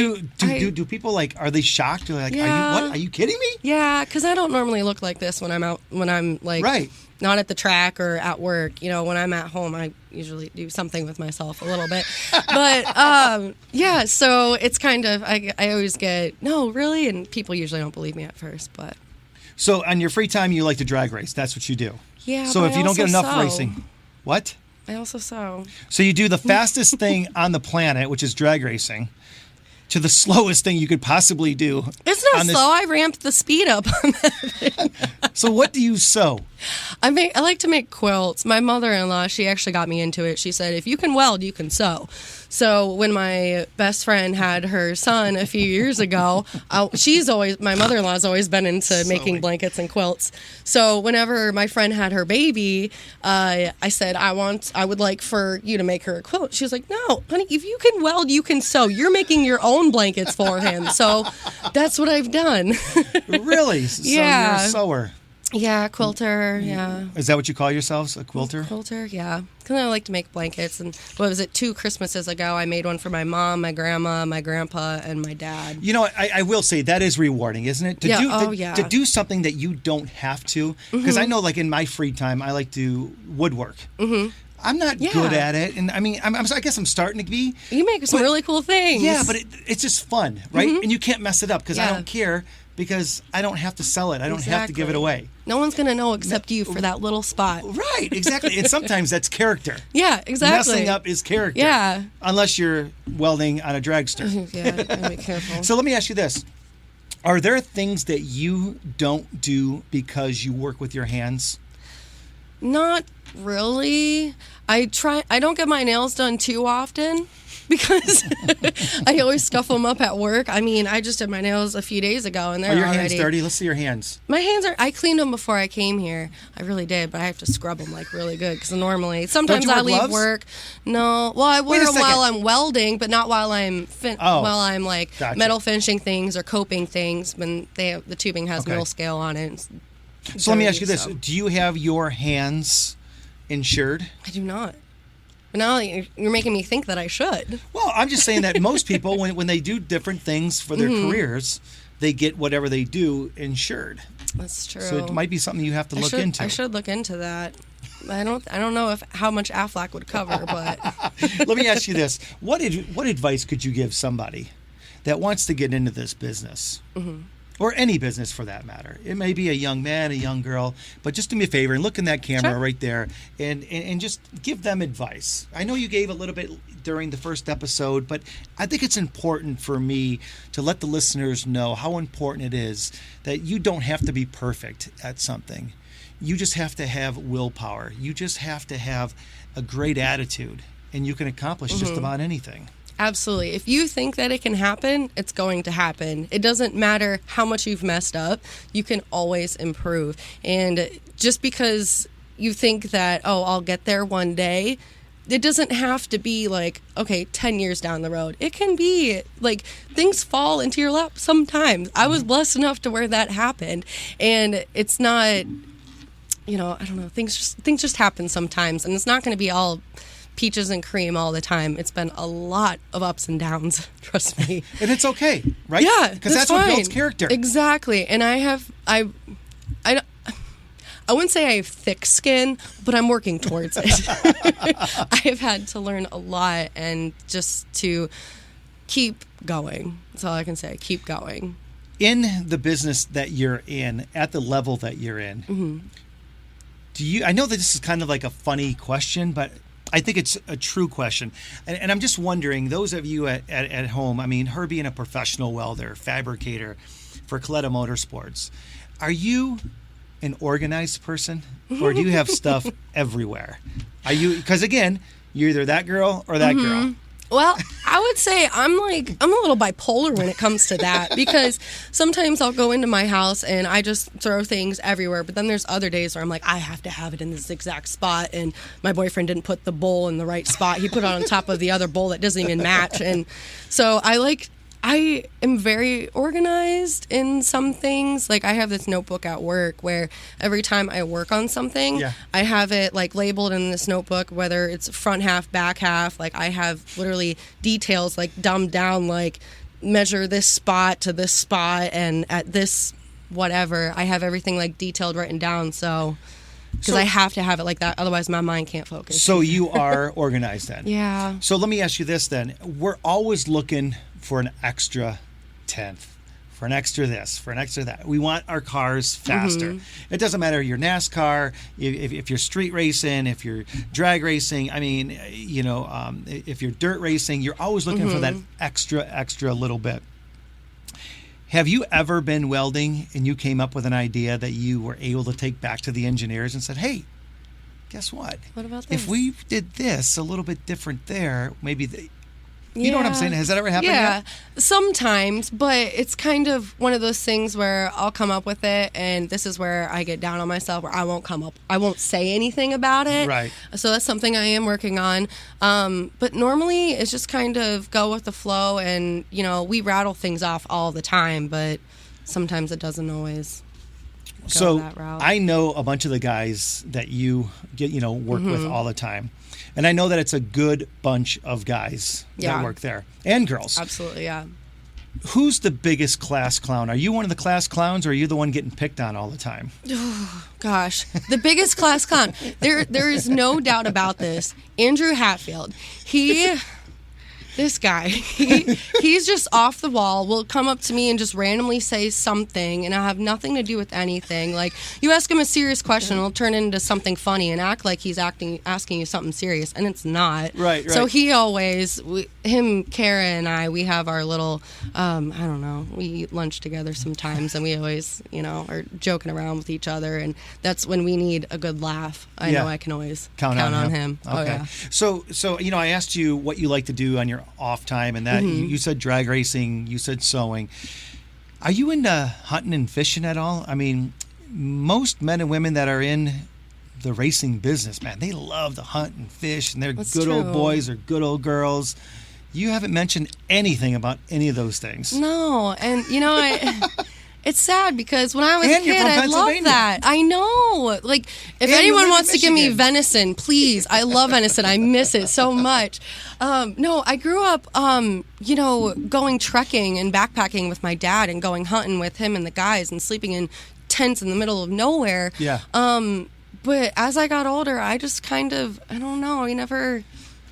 Speaker 2: do people like, are they shocked? They're like, are you kidding me?
Speaker 3: Yeah, because I don't normally look like this when I'm out, when I'm like, not at the track or at work. When I'm at home, I usually do something with myself a little bit. But so it's kind of, I always get, no, really? And people usually don't believe me at first, but.
Speaker 2: So on your free time, you like to drag race. That's what you do.
Speaker 3: Yeah.
Speaker 2: So
Speaker 3: but
Speaker 2: if
Speaker 3: I
Speaker 2: you don't get
Speaker 3: also
Speaker 2: enough
Speaker 3: sew.
Speaker 2: racing, what?
Speaker 3: I also sew.
Speaker 2: So you do the fastest thing on the planet, which is drag racing, to the slowest thing you could possibly do.
Speaker 3: It's not slow. I ramped the speed up on that.
Speaker 2: So what do you sew?
Speaker 3: I like to make quilts. My mother-in-law, she actually got me into it. She said, if you can weld, you can sew. So when my best friend had her son a few years ago, my mother-in-law's always been into making blankets and quilts. So whenever my friend had her baby, I said, I would like for you to make her a quilt. She was like, no, honey, if you can weld, you can sew. You're making your own blankets for him. So that's what I've done.
Speaker 2: Really? So
Speaker 3: Yeah.
Speaker 2: you're a sewer.
Speaker 3: Yeah, quilter, yeah.
Speaker 2: Is that what you call yourselves, a quilter?
Speaker 3: Quilter, yeah. Because I like to make blankets. And what was it, 2 Christmases ago, I made one for my mom, my grandma, my grandpa, and my dad.
Speaker 2: You know, I will say that is rewarding, isn't it? To do something that you don't have to. Because I know, like, in my free time, I like to woodwork. Mm-hmm. I'm not good at it. And I mean, I guess I'm starting to be.
Speaker 3: You make some really cool things.
Speaker 2: Yeah, but it's just fun, right? And you can't mess it up because I don't care. Because I don't have to sell it. I don't have to give it away.
Speaker 3: No one's going to know except you for that little spot.
Speaker 2: Right, exactly. And sometimes that's character.
Speaker 3: Yeah, exactly.
Speaker 2: Messing up is character.
Speaker 3: Yeah.
Speaker 2: Unless you're welding on a dragster.
Speaker 3: Yeah, gotta be careful.
Speaker 2: So let me ask you this. Are there things that you don't do because you work with your hands?
Speaker 3: Not really. I don't get my nails done too often. Because I always scuff them up at work. I mean, I just did my nails a few days ago, and they're
Speaker 2: Are your
Speaker 3: already...
Speaker 2: hands dirty? Let's see your hands.
Speaker 3: My hands are... I cleaned them before I came here. I really did, but I have to scrub them, like, really good. Because normally... Sometimes I leave work... No. Well, I wear them while I'm welding, but not while I'm...
Speaker 2: Gotcha.
Speaker 3: Metal finishing things or coping things. When the tubing has mill scale on it.
Speaker 2: So let me ask you this. Do you have your hands insured?
Speaker 3: I do not. But now you're making me think that I should.
Speaker 2: Well, I'm just saying that most people, when they do different things for their careers, they get whatever they do insured.
Speaker 3: That's true.
Speaker 2: So it might be something you have to look into.
Speaker 3: I should look into that. I don't know how much Aflac would cover, but
Speaker 2: let me ask you this: what advice could you give somebody that wants to get into this business? Mm-hmm. Or any business for that matter. It may be a young man, a young girl, but just do me a favor and look in that camera right there and just give them advice. I know you gave a little bit during the first episode, but I think it's important for me to let the listeners know how important it is that you don't have to be perfect at something. You just have to have willpower. You just have to have a great attitude, and you can accomplish just about anything.
Speaker 3: Absolutely. If you think that it can happen, it's going to happen. It doesn't matter how much you've messed up. You can always improve. And just because you think that, I'll get there one day, it doesn't have to be like, 10 years down the road. It can be like things fall into your lap sometimes. I was blessed enough to where that happened. And it's not, I don't know, things just happen sometimes. And it's not going to be all peaches and cream all the time. It's been a lot of ups and downs, trust me.
Speaker 2: And it's okay, right?
Speaker 3: Yeah,
Speaker 2: because that's what builds character.
Speaker 3: Exactly. And I wouldn't say I have thick skin, but I'm working towards it. I have had to learn a lot and just to keep going. That's all I can say. Keep going.
Speaker 2: In the business that you're in, at the level that you're in, I know that this is kind of like a funny question, but I think it's a true question. And I'm just wondering, those of you at home, I mean, her being a professional welder, fabricator for Kalitta Motorsports, are you an organized person or do you have stuff everywhere? Are you, because again, you're either that girl or that girl.
Speaker 3: Well, I would say I'm a little bipolar when it comes to that because sometimes I'll go into my house and I just throw things everywhere. But then there's other days where I'm like, I have to have it in this exact spot. And my boyfriend didn't put the bowl in the right spot. He put it on top of the other bowl that doesn't even match. And so I am very organized in some things. Like I have this notebook at work where every time I work on something, I have it like labeled in this notebook, whether it's front half, back half. Like I have literally details like dumbed down, like measure this spot to this spot and at this whatever. I have everything like detailed written down. So because I have to have it like that. Otherwise my mind can't focus.
Speaker 2: So you are organized then.
Speaker 3: Yeah.
Speaker 2: So let me ask you this then. We're always looking for an extra tenth, for an extra this, for an extra that. We want our cars faster. It doesn't matter if you're NASCAR, if you're street racing, if you're drag racing. I mean, if you're dirt racing, you're always looking for that extra little bit. Have you ever been welding and you came up with an idea that you were able to take back to the engineers and said, hey, guess what?
Speaker 3: What about this?
Speaker 2: If we did this a little bit different there, maybe you know what I'm saying? Has that ever happened yet?
Speaker 3: Sometimes, but it's kind of one of those things where I'll come up with it, and this is where I get down on myself, where I won't say anything about it.
Speaker 2: Right.
Speaker 3: So that's something I am working on. But normally it's just kind of go with the flow, and, we rattle things off all the time, but sometimes it doesn't always go that route.
Speaker 2: I know a bunch of the guys that you work with all the time. And I know that it's a good bunch of guys that work there. And girls.
Speaker 3: Absolutely, yeah.
Speaker 2: Who's the biggest class clown? Are you one of the class clowns, or are you the one getting picked on all the time?
Speaker 3: Oh, gosh. The biggest class clown. There is no doubt about this. Andrew Hatfield. This guy, he's just off the wall, will come up to me and just randomly say something, and I have nothing to do with anything. Like, you ask him a serious question, it'll turn into something funny and act like he's asking you something serious, and it's not.
Speaker 2: Right.
Speaker 3: So he always, Kara and I, we have our little, I don't know, we eat lunch together sometimes, and we always, are joking around with each other, and that's when we need a good laugh. I know I can always count on him.
Speaker 2: Okay.
Speaker 3: Oh, yeah.
Speaker 2: So I asked you what you like to do on your off time, and that you said drag racing, you said sewing. Are you into hunting and fishing at all? I mean, most men and women that are in the racing business, man, they love to hunt and fish, and they're good old boys or good old girls. You haven't mentioned anything about any of those things.
Speaker 3: No, and it's sad because when I was a kid, I loved that. I know. Like, if anyone wants to give me venison, please. I love venison. I miss it so much. No, I grew up, going trekking and backpacking with my dad and going hunting with him and the guys and sleeping in tents in the middle of nowhere.
Speaker 2: Yeah.
Speaker 3: But as I got older, I just kind of, I don't know,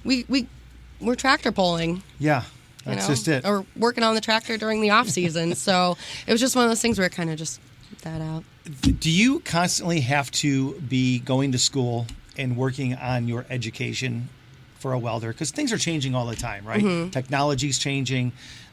Speaker 3: we're tractor pulling.
Speaker 2: Yeah. That's just it.
Speaker 3: Or working on the tractor during the off season. So it was just one of those things where it kind of just put that out.
Speaker 2: Do you constantly have to be going to school and working on your education for a welder? Because things are changing all the time, right? Technology's changing.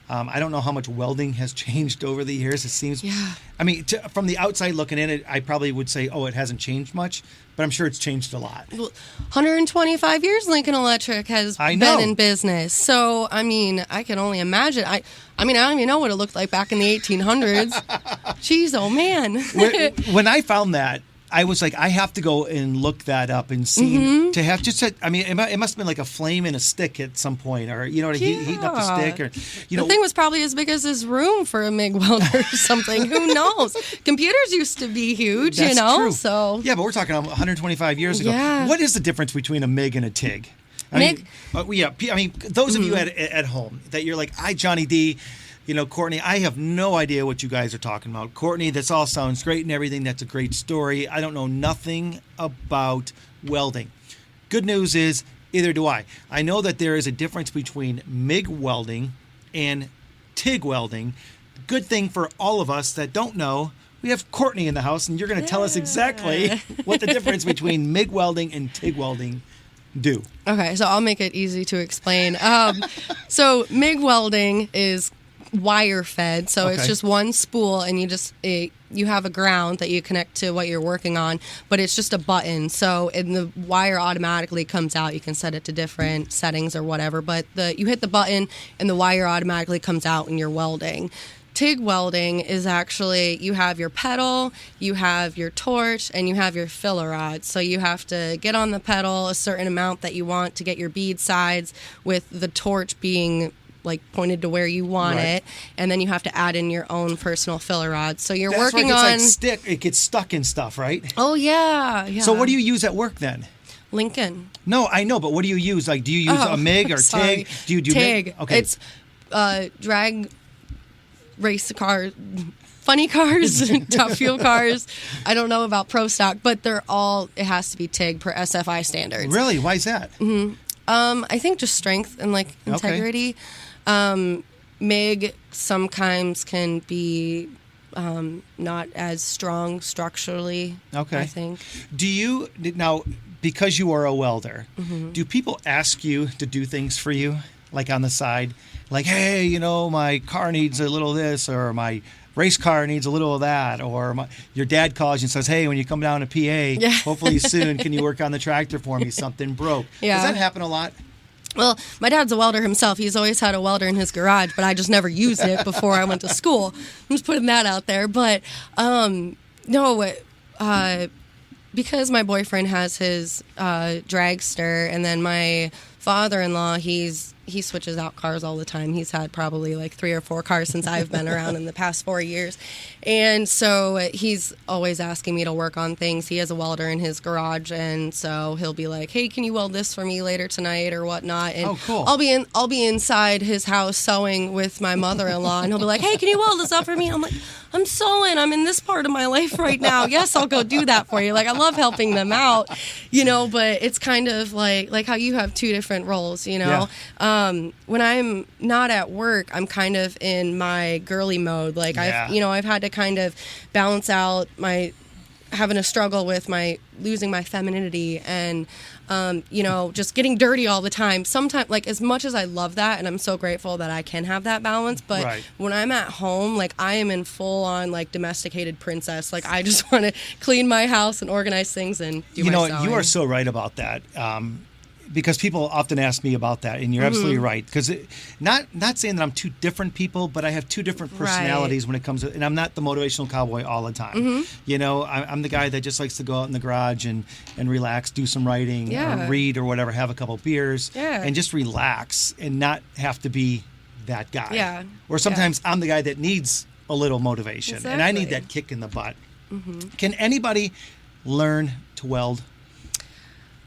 Speaker 2: I don't know how much welding has changed over the years. It seems.
Speaker 3: Yeah.
Speaker 2: I mean, from the outside looking in, I probably would say, it hasn't changed much, but I'm sure it's changed a lot.
Speaker 3: Well, 125 years Lincoln Electric has been in business. So, I mean, I can only imagine. I don't even know what it looked like back in the 1800s. Jeez, oh man.
Speaker 2: When I found that, I was like, I have to go and look that up and see to have just. It must have been like a flame in a stick at some point, or heating up the stick, or
Speaker 3: the thing was probably as big as this room for a MIG welder or something. Who knows? Computers used to be huge,
Speaker 2: That's true.
Speaker 3: So
Speaker 2: yeah, but we're talking 125 years ago.
Speaker 3: Yeah.
Speaker 2: What is the difference between a MIG and a TIG?
Speaker 3: MIG?
Speaker 2: Those of you at home that you're like, Johnny D. Kourtney, I have no idea what you guys are talking about. Kourtney, this all sounds great and everything. That's a great story. I don't know nothing about welding. Good news is, either do I. I know that there is a difference between MIG welding and TIG welding. Good thing for all of us that don't know, we have Kourtney in the house, and you're going to tell us exactly what the difference between MIG welding and TIG welding do. Okay,
Speaker 3: so I'll make it easy to explain. So MIG welding is wire fed, so it's just one spool, and you have a ground that you connect to what you're working on, but it's just a button, and the wire automatically comes out. You can set it to different settings or whatever, but you hit the button and the wire automatically comes out and you're welding. TIG welding is actually, you have your pedal, you have your torch, and you have your filler rod. So you have to get on the pedal a certain amount that you want to get your bead sides, with the torch being pointed to where you want it, and then you have to add in your own personal filler rod. So you're working on
Speaker 2: it gets stuck in stuff, right?
Speaker 3: Oh yeah.
Speaker 2: So what do you use at work then?
Speaker 3: Lincoln.
Speaker 2: No, I know, but what do you use? Do you use a MIG or TIG? Do you do
Speaker 3: TIG?
Speaker 2: MIG? Okay.
Speaker 3: It's drag race car, funny cars, top fuel cars. I don't know about pro stock, but it has to be TIG per SFI standards.
Speaker 2: Really? Why is that?
Speaker 3: I think just strength and integrity. MIG sometimes can be not as strong structurally.
Speaker 2: Okay.
Speaker 3: I think.
Speaker 2: Do you now, because you are a welder,
Speaker 3: Mm-hmm.
Speaker 2: do people ask you to do things for you, like on the side, like, hey, you know, my car needs a little of this, or my race car needs a little of that, or your dad calls you and says, hey, when you come down to PA, hopefully soon, can you work on the tractor for me? Something broke.
Speaker 3: Yeah.
Speaker 2: Does that happen a lot?
Speaker 3: Well, my dad's a welder himself. He's always had a welder in his garage, but I just never used it before I went to school. I'm just putting that out there. But no, because my boyfriend has his dragster, and then my father-in-law, he switches out cars all the time. He's had probably like 3 or 4 cars since I've been around in the past 4 years. And so he's always asking me to work on things. He has a welder in his garage, and so he'll be like, hey, can you weld this for me later tonight or whatnot? And
Speaker 2: cool.
Speaker 3: I'll be inside his house sewing with my mother-in-law, and he'll be like, hey, can you weld this up for me? I'm like, I'm sewing. I'm in this part of my life right now. Yes, I'll go do that for you. Like, I love helping them out, you know, but it's kind of like how you have 2 different roles, you know?
Speaker 2: Yeah.
Speaker 3: When I'm not at work, I'm kind of in my girly mode. Like, I've had to kind of balance out having a struggle with losing my femininity and, just getting dirty all the time. Sometimes, like, as much as I love that, and I'm so grateful that I can have that balance, but when I'm at home, like, I am in full on, like, domesticated princess. Like, I just want to clean my house and organize things and do my sewing.
Speaker 2: You are so right about that. Because people often ask me about that, and you're absolutely right. Because not saying that I'm 2 different people, but I have 2 different personalities when it comes to, and I'm not the motivational cowboy all the time. You know, I'm the guy that just likes to go out in the garage and relax, do some writing, or read or whatever, have a couple beers, and just relax and not have to be that guy.
Speaker 3: Yeah.
Speaker 2: Or sometimes I'm the guy that needs a little motivation, and I need that kick in the butt. Can anybody learn to weld?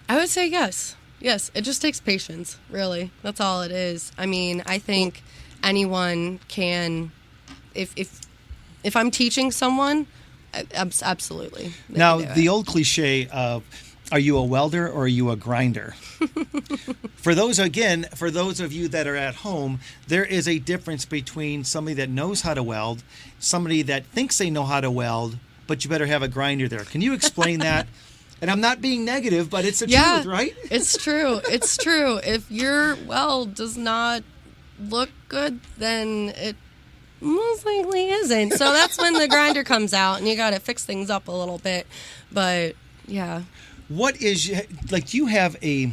Speaker 3: I would say yes. Yes, it just takes patience, really. That's all it is. I mean, I think anyone can, if I'm teaching someone, absolutely.
Speaker 2: Now, the old cliche of, are you a welder or are you a grinder? For those of you that are at home, there is a difference between somebody that knows how to weld, somebody that thinks they know how to weld, but you better have a grinder there. Can you explain that? And I'm not being negative, but it's the truth, right?
Speaker 3: It's true. It's true. If your weld does not look good, then it most likely isn't. So that's when the grinder comes out, and you got to fix things up a little bit. But yeah.
Speaker 2: What is, like, do you have a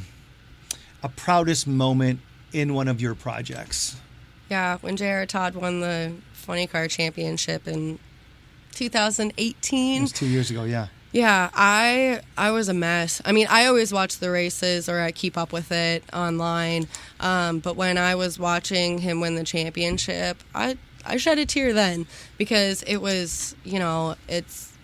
Speaker 2: proudest moment in one of your projects?
Speaker 3: Yeah, when J.R. Todd won the funny car championship in 2018.
Speaker 2: It was 2 years ago, yeah.
Speaker 3: Yeah, I was a mess. I mean, I always watch the races, or I keep up with it online. But when I was watching him win the championship, I shed a tear then, because it was,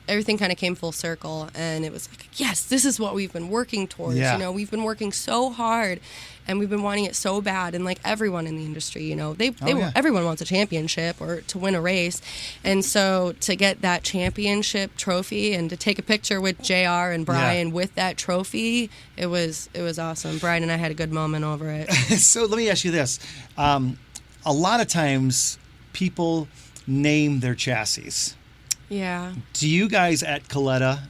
Speaker 3: everything kind of came full circle, and it was like, yes, this is what we've been working towards.
Speaker 2: Yeah.
Speaker 3: We've been working so hard, and we've been wanting it so bad. And like everyone in the industry, everyone wants a championship or to win a race. And so to get that championship trophy and to take a picture with JR and Brian with that trophy, it was awesome. Brian and I had a good moment over it.
Speaker 2: So let me ask you this. A lot of times people name their chassis.
Speaker 3: Yeah.
Speaker 2: Do you guys at Kalitta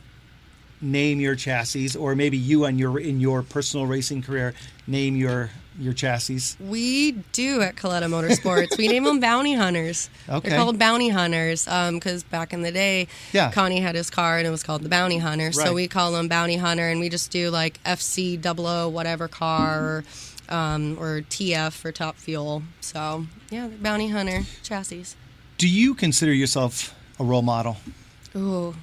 Speaker 2: name your chassis, or maybe you in your personal racing career name your chassis?
Speaker 3: We do at Kalitta Motorsports. We name them bounty hunters.
Speaker 2: Okay.
Speaker 3: They're called bounty hunters because back in the day, Connie had his car and it was called the bounty hunter.
Speaker 2: Right.
Speaker 3: So we call them bounty hunter, and we just do like FC 00 whatever car or TF for top fuel. So yeah, the bounty hunter chassis.
Speaker 2: Do you consider yourself a role model?
Speaker 3: Ooh.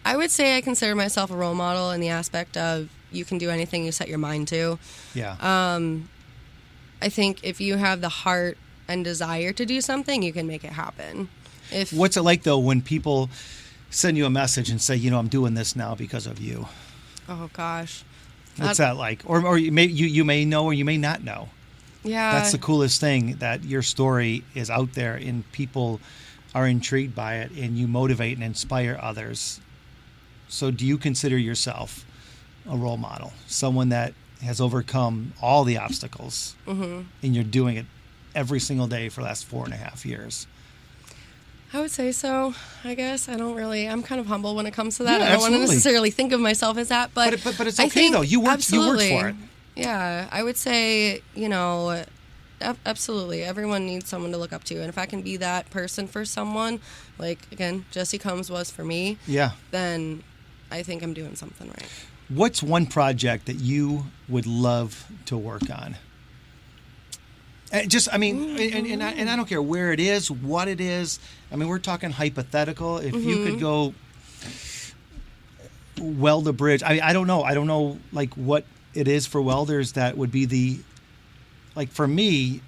Speaker 3: I would say I consider myself a role model in the aspect of you can do anything you set your mind to.
Speaker 2: Yeah.
Speaker 3: I think if you have the heart and desire to do something, you can make it happen.
Speaker 2: What's it like, though, when people send you a message and say, I'm doing this now because of you?
Speaker 3: Oh, gosh.
Speaker 2: What's that like? Or you may know or you may not know.
Speaker 3: Yeah.
Speaker 2: That's the coolest thing, that your story is out there and people are intrigued by it and you motivate and inspire others. So do you consider yourself a role model? Someone that has overcome all the obstacles, and you're doing it every single day for the last 4.5 years.
Speaker 3: I would say so. I guess I'm kind of humble when it comes to that.
Speaker 2: Yeah,
Speaker 3: I don't want to
Speaker 2: absolutely.
Speaker 3: necessarily think of myself as that, but
Speaker 2: it's
Speaker 3: I
Speaker 2: okay
Speaker 3: think
Speaker 2: though. You worked for it.
Speaker 3: Yeah, I would say, absolutely. Everyone needs someone to look up to. And if I can be that person for someone, like, again, Jesse Combs was for me, then I think I'm doing something right.
Speaker 2: What's one project that you would love to work on? And I don't care where it is, what it is. I mean, we're talking hypothetical. If you could go weld a bridge, I don't know. I don't know, like, what it is for welders that would be for me,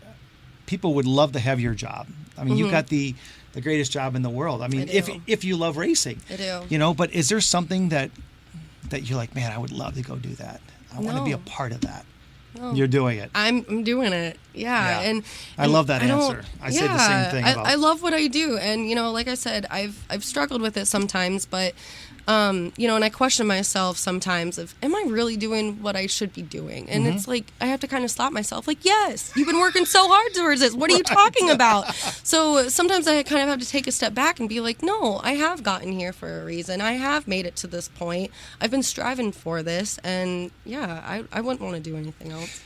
Speaker 2: people would love to have your job. I mean, you've got the greatest job in the world. I mean, if you love racing.
Speaker 3: I do.
Speaker 2: But is there something that you're like, man, I would love to go do that. I want to be a part of that. No. You're doing it.
Speaker 3: I'm doing it. Yeah. And
Speaker 2: I love that answer. I say the same thing.
Speaker 3: I love what I do. And, like I said, I've struggled with it sometimes, but, and I question myself sometimes of, am I really doing what I should be doing? And it's like, I have to kind of stop myself. Like, yes, you've been working so hard towards this. What are you talking about? So sometimes I kind of have to take a step back and be like, no, I have gotten here for a reason. I have made it to this point. I've been striving for this. And yeah, I wouldn't want to do anything else.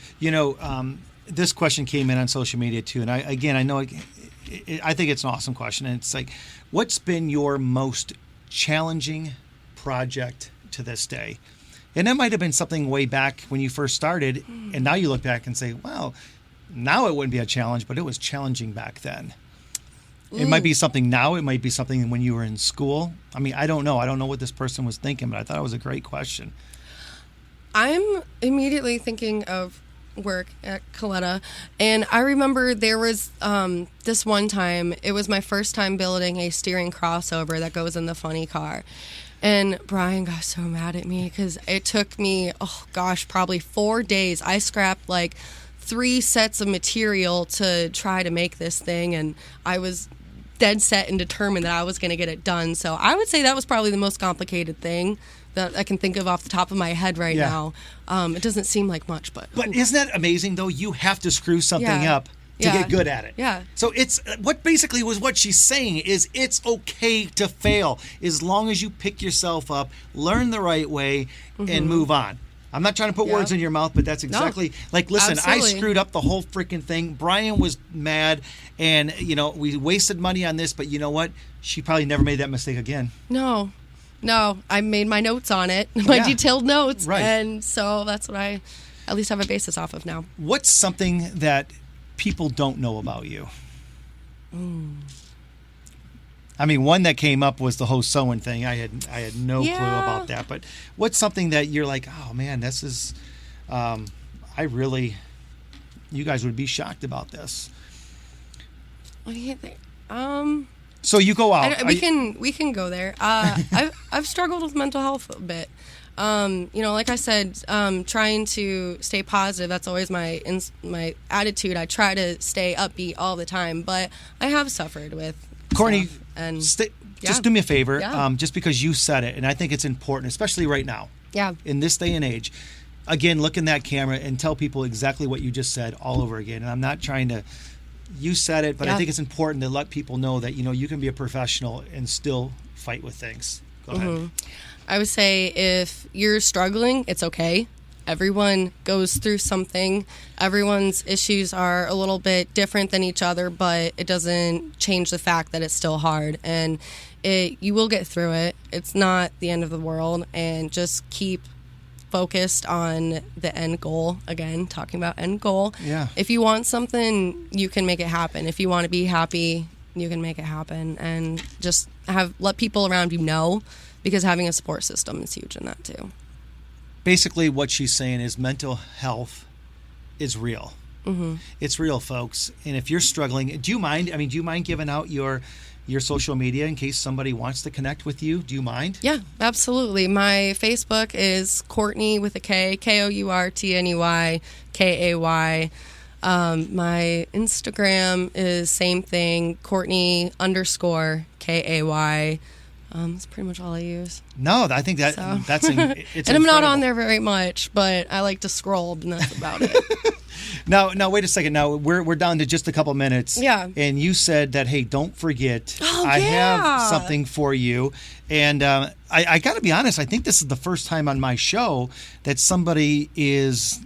Speaker 2: This question came in on social media too. And I know I think it's an awesome question. And it's like, what's been your most challenging project to this day? And that might have been something way back when you first started, and now you look back and say, wow, now it wouldn't be a challenge, but it was challenging back then. It might be something now, it might be something when you were in school. I mean, I don't know what this person was thinking, but I thought it was a great question.
Speaker 3: I'm immediately thinking of work at Kalitta, and I remember there was this one time, it was my first time building a steering crossover that goes in the funny car, and Brian got so mad at me because it took me probably 4 days. I scrapped like 3 sets of material to try to make this thing, and I was dead set and determined that I was going to get it done. So I would say that was probably the most complicated thing that I can think of off the top of my head right now. It doesn't seem like much, but
Speaker 2: isn't that amazing though? You have to screw something up to get good at it.
Speaker 3: Yeah.
Speaker 2: So it's what she's saying is it's okay to fail as long as you pick yourself up, learn the right way, and move on. I'm not trying to put words in your mouth, but that's exactly listen, absolutely. I screwed up the whole freaking thing. Brian was mad, and we wasted money on this, but you know what? She probably never made that mistake again.
Speaker 3: No, I made my notes on it, my detailed notes,
Speaker 2: right.
Speaker 3: And so that's what I at least have a basis off of now.
Speaker 2: What's something that people don't know about you? I mean, one that came up was the whole sewing thing. I had no clue about that. But what's something that you're like, oh man, this is, you guys would be shocked about this.
Speaker 3: What do you think?
Speaker 2: So you go out.
Speaker 3: We can go there. I've struggled with mental health a bit. Like I said, trying to stay positive. That's always my attitude. I try to stay upbeat all the time, but I have suffered with
Speaker 2: Kourtney.
Speaker 3: And
Speaker 2: just do me a favor. Just because you said it, and I think it's important, especially right now.
Speaker 3: Yeah.
Speaker 2: In this day and age, again, look in that camera and tell people exactly what you just said all over again. And I'm not trying to. You said it, but I think it's important to let people know that you can be a professional and still fight with things. Go ahead.
Speaker 3: I would say if you're struggling, it's okay. Everyone goes through something. Everyone's issues are a little bit different than each other, but it doesn't change the fact that it's still hard. And you will get through it. It's not the end of the world. And just keep focused on the end goal. Again, talking about end goal.
Speaker 2: Yeah.
Speaker 3: If you want something, you can make it happen. If you want to be happy, you can make it happen. And just let people around you know, because having a support system is huge in that too.
Speaker 2: Basically, what she's saying is mental health is real. It's real, folks. And if you're struggling, do you mind giving out your social media in case somebody wants to connect with you? Do you mind?
Speaker 3: Yeah, absolutely. My Facebook is Kourtney with a K, Kourtney Kay. My Instagram is same thing, Kourtney_Kay. That's pretty much all I use.
Speaker 2: No, I think that's
Speaker 3: and
Speaker 2: it's
Speaker 3: I'm not on
Speaker 2: incredible.
Speaker 3: there very much, but I like to scroll, and that's about it.
Speaker 2: Now, wait a second. Now, we're down to just a couple minutes.
Speaker 3: Yeah.
Speaker 2: And you said that, hey, don't forget,
Speaker 3: Oh,
Speaker 2: I
Speaker 3: yeah.
Speaker 2: have something for you. And I got to be honest, I think this is the first time on my show that somebody is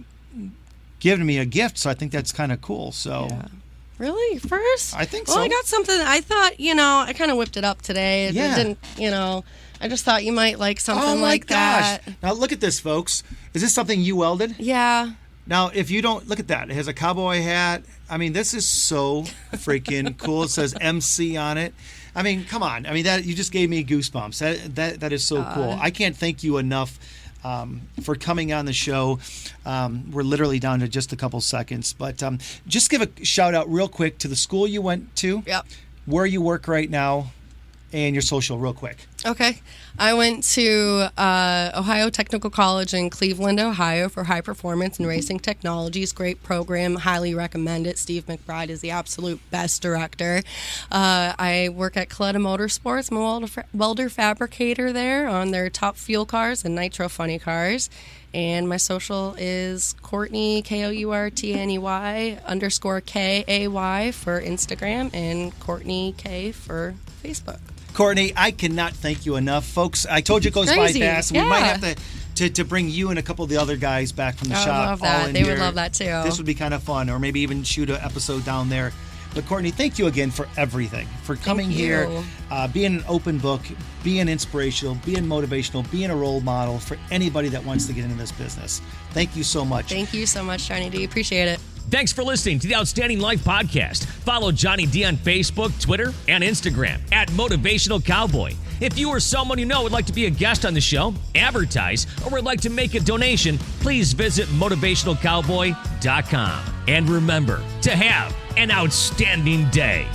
Speaker 2: giving me a gift. So I think that's kind of cool. So.
Speaker 3: Yeah. Really? First?
Speaker 2: I think
Speaker 3: well,
Speaker 2: so.
Speaker 3: I got something. I thought, I kind of whipped it up today. It
Speaker 2: Yeah.
Speaker 3: didn't, I just thought you might like something
Speaker 2: Oh, my
Speaker 3: like
Speaker 2: gosh.
Speaker 3: that.
Speaker 2: Now, look at this, folks. Is this something you welded?
Speaker 3: Yeah.
Speaker 2: Now, if you don't, look at that. It has a cowboy hat. I mean, this is so freaking cool. It says MC on it. I mean, come on. I mean, that you just gave me goosebumps. That is so cool. I can't thank you enough for coming on the show. We're literally down to just a couple seconds. But just give a shout out real quick to the school you went to,
Speaker 3: Yep.
Speaker 2: where you work right now, and your social real quick.
Speaker 3: Okay. I went to Ohio Technical College in Cleveland, Ohio for high performance and racing technologies. Great program. Highly recommend it. Steve McBride is the absolute best director. I work at Kalitta Motorsports. I'm a Welder-Fabricator there on their top fuel cars and nitro funny cars. And my social is Kourtney, Kourtney _KAY for Instagram and Kourtney K for Facebook.
Speaker 2: Kourtney, I cannot thank you enough. Folks, I told you it goes by
Speaker 3: Crazy.
Speaker 2: fast. We
Speaker 3: Yeah.
Speaker 2: might have to bring you and a couple of the other guys back from the
Speaker 3: I would
Speaker 2: shop.
Speaker 3: love that.
Speaker 2: all in
Speaker 3: They would
Speaker 2: here.
Speaker 3: love that too.
Speaker 2: This would be kind of fun, or maybe even shoot an episode down there. But Kourtney, thank you again for everything, for coming here, being an open book, being inspirational, being motivational, being a role model for anybody that wants to get into this business. Thank you so much.
Speaker 3: Thank you so much, Johnny D. Appreciate it.
Speaker 1: Thanks for listening to the Outstanding Life Podcast. Follow Johnny D on Facebook, Twitter, and Instagram at Motivational Cowboy. If you or someone you know would like to be a guest on the show, advertise, or would like to make a donation, please visit motivationalcowboy.com. And remember to have an outstanding day.